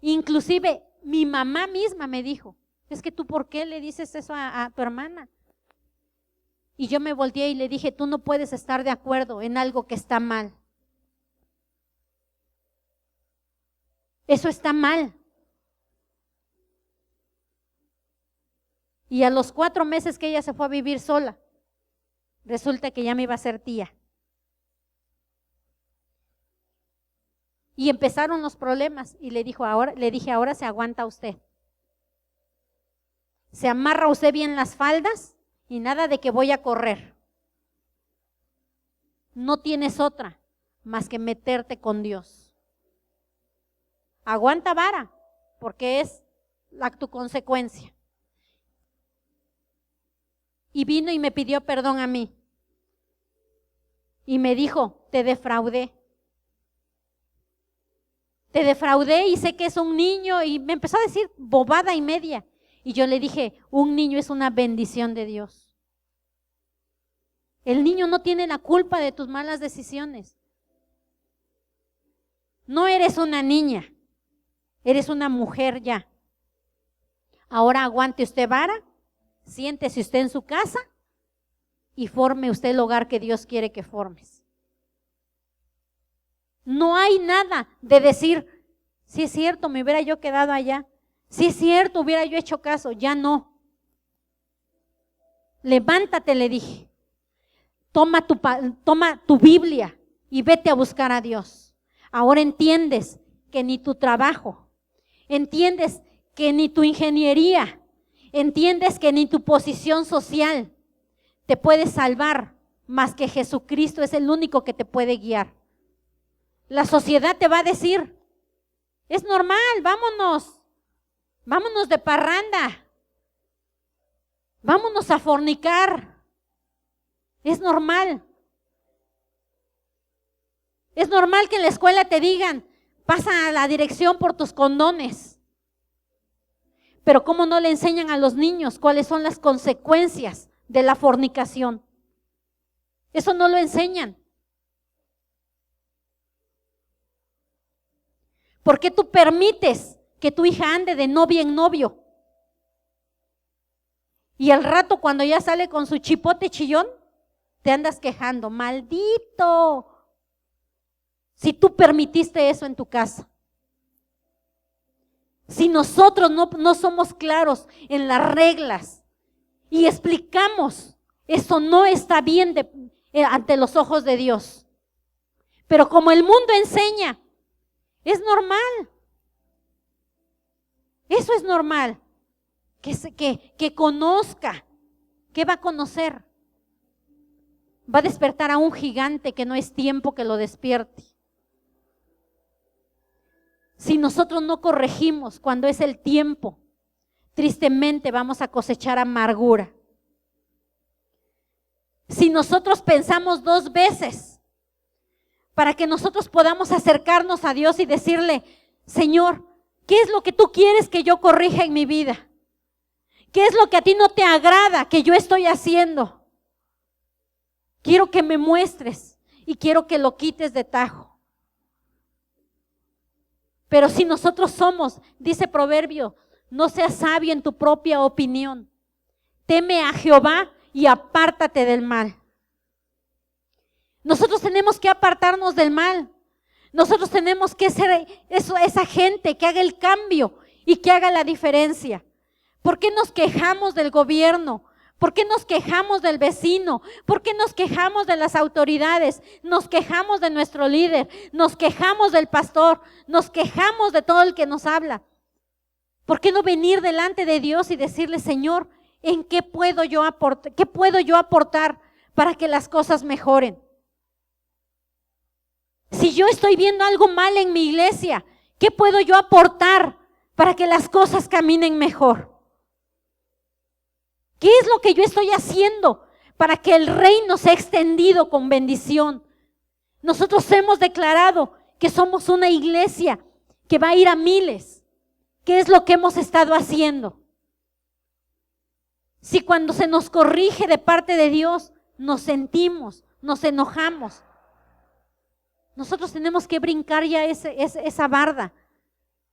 Inclusive mi mamá misma me dijo, es que tú, ¿por qué le dices eso a tu hermana? Y yo me volteé y le dije, tú no puedes estar de acuerdo en algo que está mal. Eso está mal. Y a los 4 meses que ella se fue a vivir sola, resulta que ya me iba a ser tía. Y empezaron los problemas y le dije, ahora se aguanta usted. Se amarra usted bien las faldas y nada de que voy a correr. No tienes otra más que meterte con Dios. Aguanta vara, porque es tu consecuencia. Y vino y me pidió perdón a mí. Y me dijo, te defraudé. Te defraudé y sé que es un niño. Y me empezó a decir bobada y media. Y yo le dije, un niño es una bendición de Dios. El niño no tiene la culpa de tus malas decisiones. No eres una niña, eres una mujer ya. Ahora aguante usted vara, siéntese usted en su casa y forme usted el hogar que Dios quiere que formes. No hay nada de decir, sí es cierto, me hubiera yo quedado allá. Sí es cierto, hubiera yo hecho caso. Ya no. Levántate, le dije. Toma tu Biblia y vete a buscar a Dios. Ahora entiendes que ni tu trabajo, entiendes que ni tu ingeniería, entiendes que ni tu posición social te puede salvar, más que Jesucristo es el único que te puede guiar. La sociedad te va a decir, es normal, vámonos de parranda, vámonos a fornicar, es normal. Es normal que en la escuela te digan, pasa a la dirección por tus condones. Pero ¿cómo no le enseñan a los niños cuáles son las consecuencias de la fornicación? Eso no lo enseñan. ¿Por qué tú permites que tu hija ande de novia en novio? Y al rato cuando ya sale con su chipote chillón, te andas quejando, maldito. Si tú permitiste eso en tu casa. Si nosotros no somos claros en las reglas y explicamos, eso no está bien ante los ojos de Dios. Pero como el mundo enseña, es normal. Eso es normal. Que conozca. ¿Qué va a conocer? Va a despertar a un gigante que no es tiempo que lo despierte. Si nosotros no corregimos cuando es el tiempo, tristemente vamos a cosechar amargura. Si nosotros pensamos 2 veces para que nosotros podamos acercarnos a Dios y decirle, Señor, ¿qué es lo que tú quieres que yo corrija en mi vida? ¿Qué es lo que a ti no te agrada que yo estoy haciendo? Quiero que me muestres y quiero que lo quites de tajo. Pero si nosotros somos, dice Proverbio, no seas sabio en tu propia opinión. Teme a Jehová y apártate del mal. Nosotros tenemos que apartarnos del mal. Nosotros tenemos que ser esa gente que haga el cambio y que haga la diferencia. ¿Por qué nos quejamos del gobierno? ¿Por qué nos quejamos del vecino? ¿Por qué nos quejamos de las autoridades? Nos quejamos de nuestro líder, nos quejamos del pastor, nos quejamos de todo el que nos habla. ¿Por qué no venir delante de Dios y decirle, Señor, ¿En qué puedo yo aportar? ¿Qué puedo yo aportar para que las cosas mejoren? Si yo estoy viendo algo mal en mi iglesia, ¿qué puedo yo aportar para que las cosas caminen mejor? ¿Qué es lo que yo estoy haciendo para que el reino sea extendido con bendición? Nosotros hemos declarado que somos una iglesia que va a ir a miles. ¿Qué es lo que hemos estado haciendo? Si cuando se nos corrige de parte de Dios, nos sentimos, nos enojamos, nosotros tenemos que brincar ya esa barda.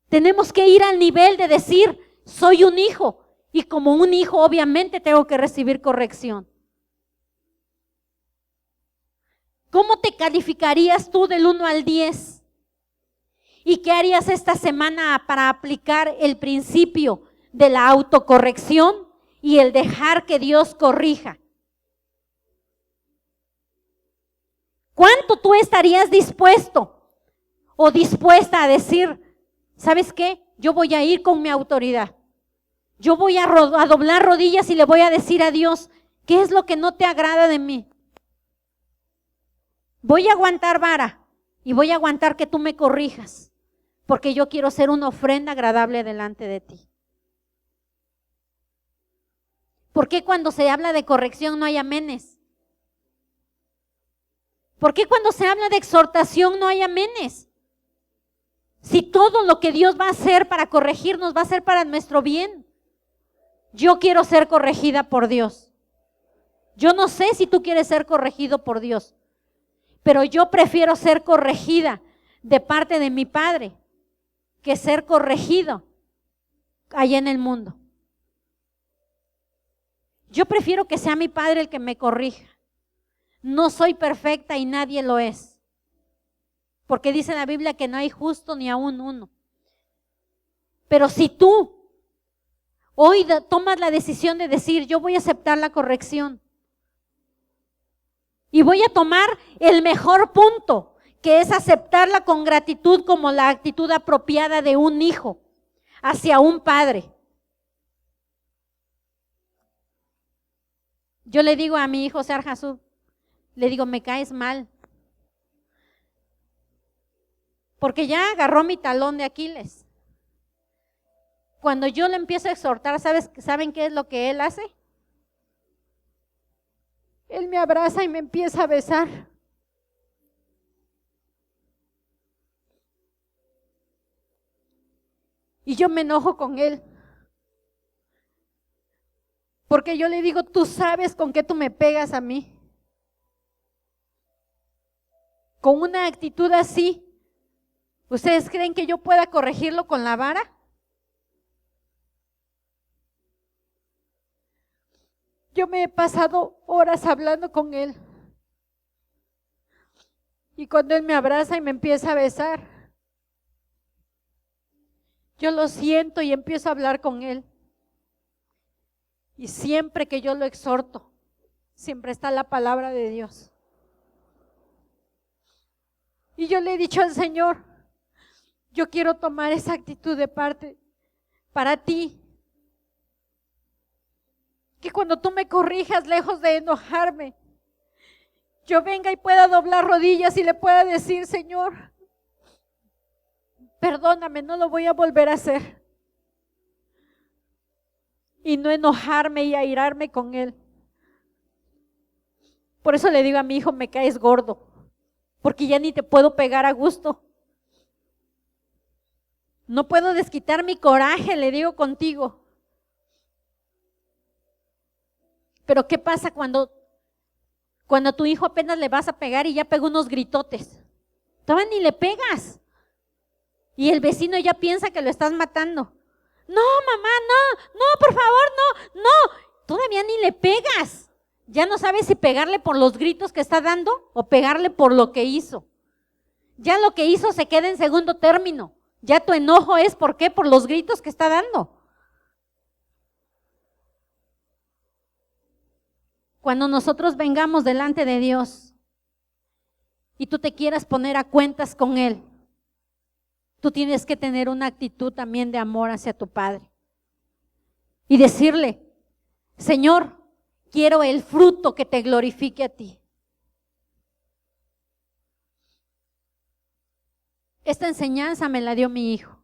Tenemos que ir al nivel de decir, soy un hijo, y como un hijo obviamente tengo que recibir corrección. ¿Cómo te calificarías tú del 1 al 10? ¿Y qué harías esta semana para aplicar el principio de la autocorrección y el dejar que Dios corrija? ¿Cuánto tú estarías dispuesto o dispuesta a decir, ¿sabes qué? Yo voy a ir con mi autoridad. Yo voy a doblar rodillas y le voy a decir a Dios, ¿qué es lo que no te agrada de mí? Voy a aguantar vara y voy a aguantar que tú me corrijas, porque yo quiero ser una ofrenda agradable delante de ti. ¿Por qué cuando se habla de corrección no hay amenes? ¿Por qué cuando se habla de exhortación no hay amenes? Si todo lo que Dios va a hacer para corregirnos va a ser para nuestro bien. Yo quiero ser corregida por Dios. Yo no sé si tú quieres ser corregido por Dios, pero yo prefiero ser corregida de parte de mi Padre que ser corregido allá en el mundo. Yo prefiero que sea mi Padre el que me corrija. No soy perfecta y nadie lo es, porque dice la Biblia que no hay justo ni aún uno. Pero si tú hoy tomas la decisión de decir, yo voy a aceptar la corrección y voy a tomar el mejor punto, que es aceptarla con gratitud como la actitud apropiada de un hijo hacia un padre. Yo le digo a mi hijo Sarjasú, le digo, me caes mal, porque ya agarró mi talón de Aquiles. Cuando yo le empiezo a exhortar, ¿saben qué es lo que él hace? Él me abraza y me empieza a besar. Y yo me enojo con él. Porque yo le digo, tú sabes con qué tú me pegas a mí. Con una actitud así, ¿ustedes creen que yo pueda corregirlo con la vara? Yo me he pasado horas hablando con él. Y cuando él me abraza y me empieza a besar, yo lo siento y empiezo a hablar con él. Y siempre que yo lo exhorto, siempre está la palabra de Dios. Y yo le he dicho al Señor, yo quiero tomar esa actitud de parte para ti. Que cuando tú me corrijas, lejos de enojarme, yo venga y pueda doblar rodillas y le pueda decir, Señor, perdóname, no lo voy a volver a hacer. Y no enojarme y airarme con él. Por eso le digo a mi hijo, me caes gordo, porque ya ni te puedo pegar a gusto. No puedo desquitar mi coraje, le digo contigo. Pero ¿qué pasa cuando a tu hijo apenas le vas a pegar y ya pegó unos gritotes? Todavía ni le pegas. Y el vecino ya piensa que lo estás matando. No, mamá, no, por favor, no. Todavía ni le pegas. Ya no sabes si pegarle por los gritos que está dando o pegarle por lo que hizo. Ya lo que hizo se queda en segundo término. Ya tu enojo es, ¿por qué? Por los gritos que está dando. Cuando nosotros vengamos delante de Dios y tú te quieras poner a cuentas con Él, tú tienes que tener una actitud también de amor hacia tu Padre y decirle, Señor, quiero el fruto que te glorifique a ti. Esta enseñanza me la dio mi hijo.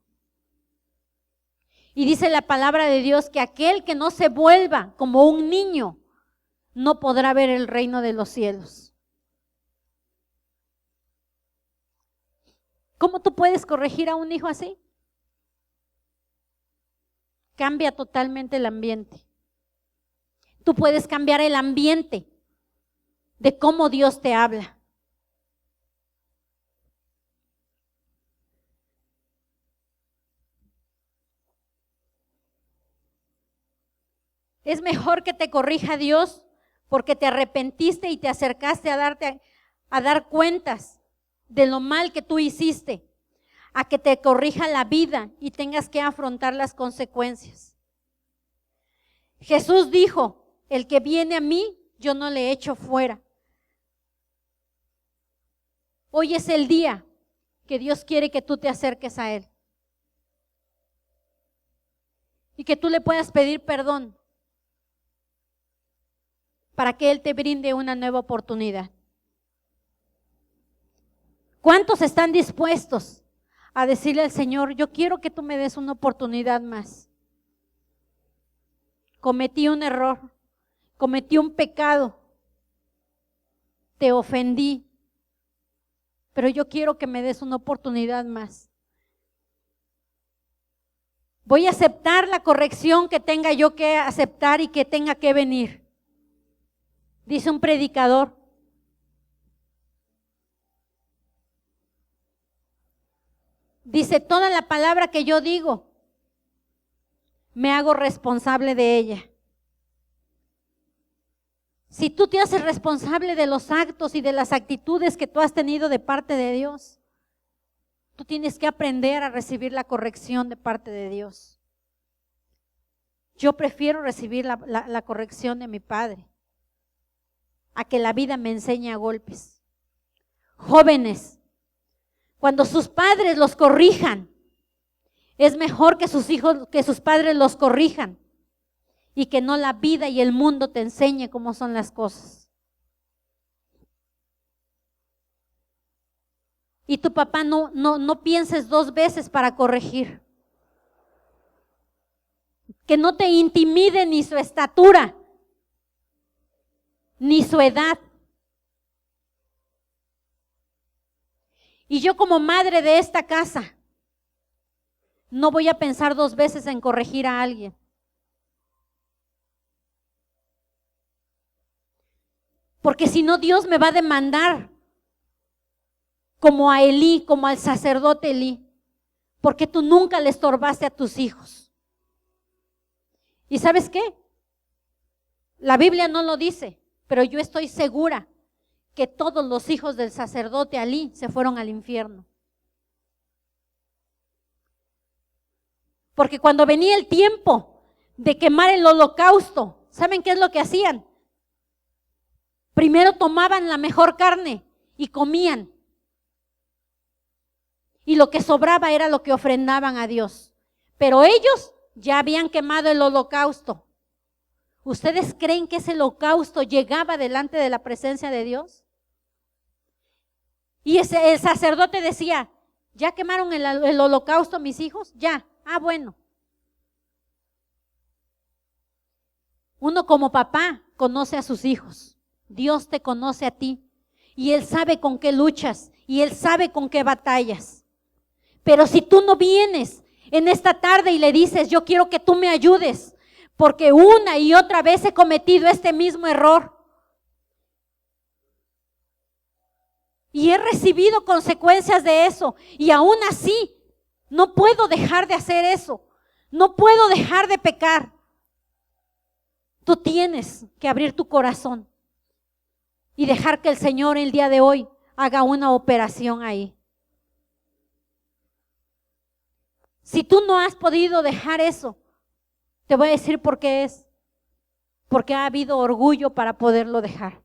Y dice la palabra de Dios que aquel que no se vuelva como un niño no podrá ver el reino de los cielos. ¿Cómo tú puedes corregir a un hijo así? Cambia totalmente el ambiente. Tú puedes cambiar el ambiente de cómo Dios te habla. Es mejor que te corrija Dios porque te arrepentiste y te acercaste a dar cuentas de lo mal que tú hiciste, a que te corrija la vida y tengas que afrontar las consecuencias. Jesús dijo, el que viene a mí, yo no le echo fuera. Hoy es el día que Dios quiere que tú te acerques a Él y que tú le puedas pedir perdón para que Él te brinde una nueva oportunidad. ¿Cuántos están dispuestos a decirle al Señor, yo quiero que tú me des una oportunidad más? Cometí un error, cometí un pecado, te ofendí, pero yo quiero que me des una oportunidad más. Voy a aceptar la corrección que tenga yo que aceptar y que tenga que venir. Dice un predicador, dice, toda la palabra que yo digo, me hago responsable de ella. Si tú te haces responsable de los actos y de las actitudes que tú has tenido de parte de Dios, tú tienes que aprender a recibir la corrección de parte de Dios. Yo prefiero recibir la corrección de mi padre a que la vida me enseñe a golpes. Jóvenes, cuando sus padres los corrijan, es mejor que sus padres los corrijan y que no la vida y el mundo te enseñe cómo son las cosas. Y tu papá no pienses dos veces para corregir. Que no te intimide ni su estatura, ni su edad. Y yo como madre de esta casa, no voy a pensar dos veces en corregir a alguien. Porque si no, Dios me va a demandar como a Elí, como al sacerdote Elí, porque tú nunca le estorbaste a tus hijos. ¿Y sabes qué? La Biblia no lo dice, pero yo estoy segura que todos los hijos del sacerdote Elí se fueron al infierno. Porque cuando venía el tiempo de quemar el holocausto, ¿saben qué es lo que hacían? Primero tomaban la mejor carne y comían. Y lo que sobraba era lo que ofrendaban a Dios. Pero ellos ya habían quemado el holocausto. ¿Ustedes creen que ese holocausto llegaba delante de la presencia de Dios? Y el sacerdote decía, ¿ya quemaron el holocausto mis hijos? Ya. Ah, bueno. Uno como papá conoce a sus hijos. Dios te conoce a ti. Y Él sabe con qué luchas. Y Él sabe con qué batallas. Pero si tú no vienes en esta tarde y le dices, yo quiero que tú me ayudes, porque una y otra vez he cometido este mismo error. Y he recibido consecuencias de eso. Y aún así, no puedo dejar de hacer eso. No puedo dejar de pecar. Tú tienes que abrir tu corazón y dejar que el Señor el día de hoy haga una operación ahí. Si tú no has podido dejar eso, te voy a decir por qué es. Porque ha habido orgullo para poderlo dejar.